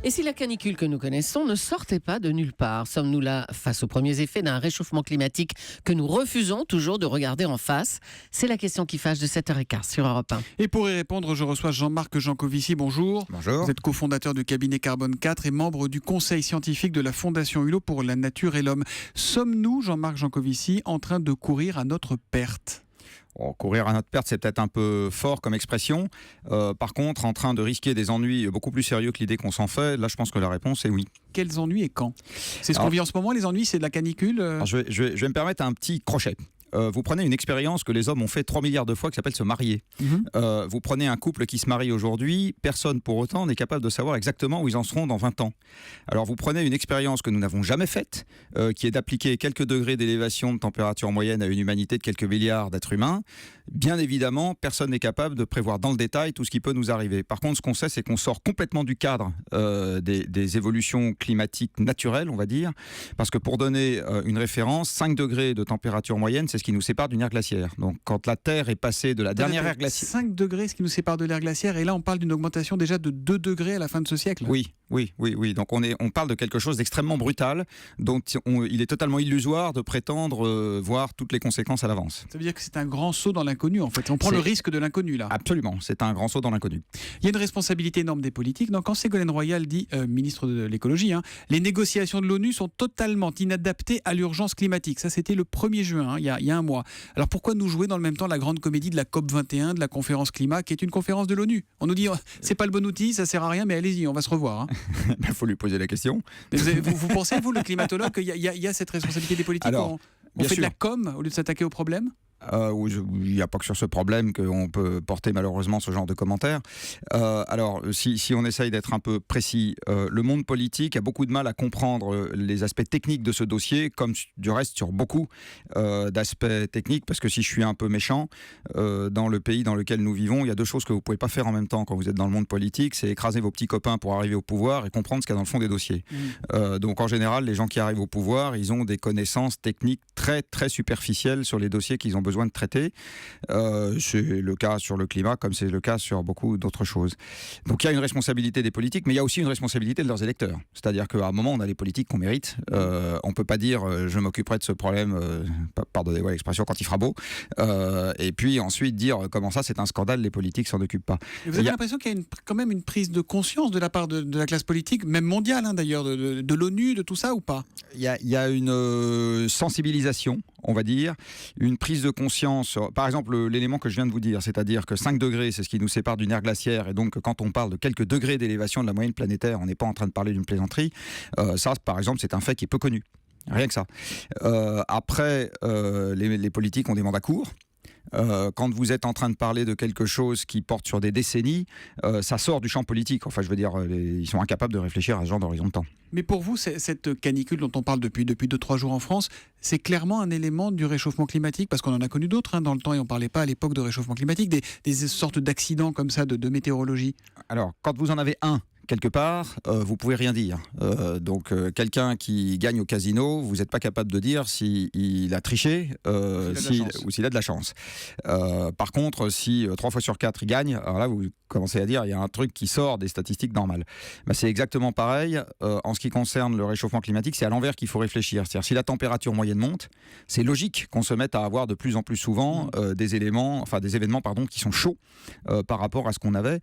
Et si la canicule que nous connaissons ne sortait pas de nulle part, sommes-nous là face aux premiers effets d'un réchauffement climatique que nous refusons toujours de regarder en face? C'est la question qui fâche de 7h15 sur Europe 1. Et pour y répondre, je reçois Jean-Marc Jancovici. Bonjour. Bonjour. Vous êtes cofondateur du cabinet Carbone 4 et membre du conseil scientifique de la Fondation Hulot pour la nature et l'homme. Sommes-nous, Jean-Marc Jancovici, en train de courir à notre perte ? Courir à notre perte, c'est peut-être un peu fort comme expression. Par contre, en train de risquer des ennuis beaucoup plus sérieux que l'idée qu'on s'en fait, là je pense que la réponse est oui. Quels ennuis et quand ? C'est ce qu'on vit en ce moment, les ennuis, c'est de la canicule Je vais me permettre un petit crochet. Vous prenez une expérience que les hommes ont fait 3 milliards de fois qui s'appelle se marier. Vous prenez un couple qui se marie aujourd'hui, personne pour autant n'est capable de savoir exactement où ils en seront dans 20 ans. Alors vous prenez une expérience que nous n'avons jamais faite, qui est d'appliquer quelques degrés d'élévation de température moyenne à une humanité de quelques milliards d'êtres humains. Bien évidemment, personne n'est capable de prévoir dans le détail tout ce qui peut nous arriver. Par contre, ce qu'on sait, c'est qu'on sort complètement du cadre des évolutions climatiques naturelles, on va dire, parce que pour donner une référence, 5 degrés de température moyenne, c'est ce qui nous sépare d'une ère glaciaire. Donc quand la Terre est passée de la dernière ère glaciaire... 5 degrés, ce qui nous sépare de l'ère glaciaire, et là on parle d'une augmentation déjà de 2 degrés à la fin de ce siècle. Oui. Donc on parle de quelque chose d'extrêmement brutal, dont il est totalement illusoire de prétendre voir toutes les conséquences à l'avance. Ça veut dire que c'est un grand saut dans l'inconnu, en fait. On prend le risque de l'inconnu, là. Absolument, c'est un grand saut dans l'inconnu. Il y a une responsabilité énorme des politiques. Donc, quand Ségolène Royal dit, ministre de l'écologie, les négociations de l'ONU sont totalement inadaptées à l'urgence climatique. Ça, c'était le 1er juin, il y a un mois. Alors, pourquoi nous jouer dans le même temps la grande comédie de la COP21, de la conférence climat, qui est une conférence de l'ONU ? On nous dit, c'est pas le bon outil, ça sert à rien, mais allez-y, on va se revoir. Il faut lui poser la question. Vous pensez, vous, le climatologue, qu'il y a cette responsabilité des politiques ? Alors, on fait de la com au lieu de s'attaquer au problème ? Il n'y a pas que sur ce problème qu'on peut porter malheureusement ce genre de commentaires. Alors, si on essaye d'être un peu précis, le monde politique a beaucoup de mal à comprendre les aspects techniques de ce dossier, comme du reste sur beaucoup d'aspects techniques, parce que si je suis un peu méchant, dans le pays dans lequel nous vivons, il y a 2 choses que vous ne pouvez pas faire en même temps quand vous êtes dans le monde politique, c'est écraser vos petits copains pour arriver au pouvoir et comprendre ce qu'il y a dans le fond des dossiers. Donc en général, les gens qui arrivent au pouvoir, ils ont des connaissances techniques très très superficielles sur les dossiers qu'ils ont besoin de traiter. C'est le cas sur le climat comme c'est le cas sur beaucoup d'autres choses. Donc il y a une responsabilité des politiques, mais il y a aussi une responsabilité de leurs électeurs. C'est-à-dire qu'à un moment, on a les politiques qu'on mérite. On ne peut pas dire je m'occuperai de ce problème, pardonnez-moi l'expression, quand il fera beau. Et puis ensuite dire comment ça, c'est un scandale, les politiques s'en occupent pas. Et vous avez l'impression qu'il y a quand même une prise de conscience de la part de la classe politique, même mondiale d'ailleurs, de l'ONU, de tout ça ou pas ? Il y a une sensibilisation, on va dire, une prise de conscience. Par exemple, l'élément que je viens de vous dire, c'est-à-dire que 5 degrés, c'est ce qui nous sépare d'une ère glaciaire, et donc quand on parle de quelques degrés d'élévation de la moyenne planétaire, on n'est pas en train de parler d'une plaisanterie. Ça, par exemple, c'est un fait qui est peu connu. Rien que ça. Après, les politiques ont des mandats courts. Quand vous êtes en train de parler de quelque chose qui porte sur des décennies, ça sort du champ politique. Enfin, je veux dire, ils sont incapables de réfléchir à ce genre d'horizon de temps. Mais pour vous, cette canicule dont on parle depuis 2-3 jours en France, c'est clairement un élément du réchauffement climatique, parce qu'on en a connu d'autres dans le temps et on ne parlait pas à l'époque de réchauffement climatique, des sortes d'accidents comme ça de météorologie. Alors, quand vous en avez un quelque part, vous pouvez rien dire. Donc, quelqu'un qui gagne au casino, vous n'êtes pas capable de dire s'il a triché ou s'il a de la chance. Par contre, si 3 fois sur 4 il gagne, alors là, vous commencez à dire il y a un truc qui sort des statistiques normales. C'est exactement pareil. En ce qui concerne le réchauffement climatique, c'est à l'envers qu'il faut réfléchir. C'est-à-dire, si la température moyenne monte, c'est logique qu'on se mette à avoir de plus en plus souvent des événements qui sont chauds par rapport à ce qu'on avait.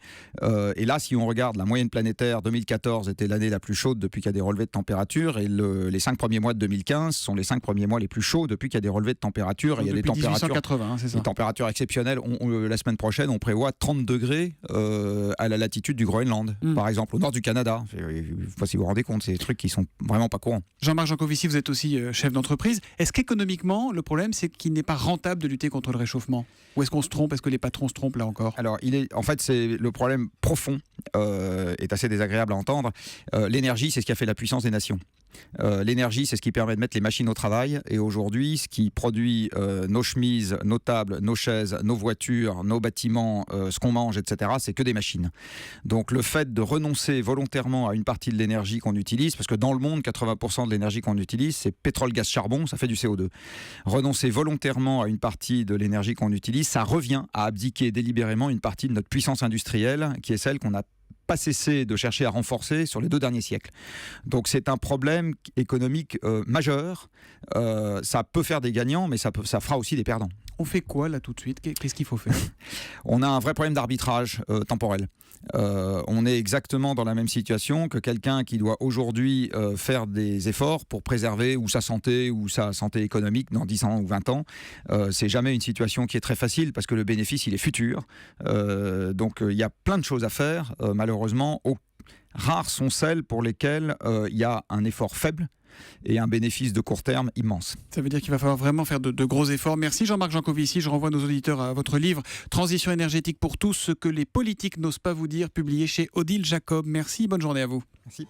Et là, si on regarde la moyenne planétaire, 2014 était l'année la plus chaude depuis qu'il y a des relevés de température, et les 5 premiers mois de 2015 sont les 5 premiers mois les plus chauds depuis qu'il y a des relevés de température. Et il y a des températures, 1880, c'est ça. des températures exceptionnelles. La semaine prochaine, on prévoit 30 degrés à la latitude du Groenland, par exemple, au nord du Canada. Je ne sais pas si vous vous rendez compte, c'est des trucs qui sont vraiment pas courants. Jean-Marc Jancovici, vous êtes aussi chef d'entreprise. Est-ce qu'économiquement, le problème, c'est qu'il n'est pas rentable de lutter contre le réchauffement ? Ou est-ce qu'on se trompe ? Est-ce que les patrons se trompent là encore ? Alors, c'est le problème profond, est assez désagréable à entendre. L'énergie, c'est ce qui a fait la puissance des nations. L'énergie, c'est ce qui permet de mettre les machines au travail, et aujourd'hui, ce qui produit nos chemises, nos tables, nos chaises, nos voitures, nos bâtiments, ce qu'on mange, etc., c'est que des machines. Donc le fait de renoncer volontairement à une partie de l'énergie qu'on utilise, parce que dans le monde, 80% de l'énergie qu'on utilise, c'est pétrole, gaz, charbon, ça fait du CO2. Renoncer volontairement à une partie de l'énergie qu'on utilise, ça revient à abdiquer délibérément une partie de notre puissance industrielle, qui est celle qu'on a pas cessé de chercher à renforcer sur les 2 derniers siècles. Donc c'est un problème économique majeur. Ça peut faire des gagnants, mais ça fera aussi des perdants. On fait quoi là tout de suite? Qu'est-ce qu'il faut faire? On a un vrai problème d'arbitrage temporel. On est exactement dans la même situation que quelqu'un qui doit aujourd'hui faire des efforts pour préserver ou sa santé économique dans 10 ans ou 20 ans. C'est jamais une situation qui est très facile parce que le bénéfice, il est futur. Donc il y a plein de choses à faire. Malheureusement, rares sont celles pour lesquelles il y a un effort faible et un bénéfice de court terme immense. Ça veut dire qu'il va falloir vraiment faire de gros efforts. Merci Jean-Marc Jancovici. Je renvoie nos auditeurs à votre livre « Transition énergétique pour tous, ce que les politiques n'osent pas vous dire », publié chez Odile Jacob. Merci, bonne journée à vous. Merci.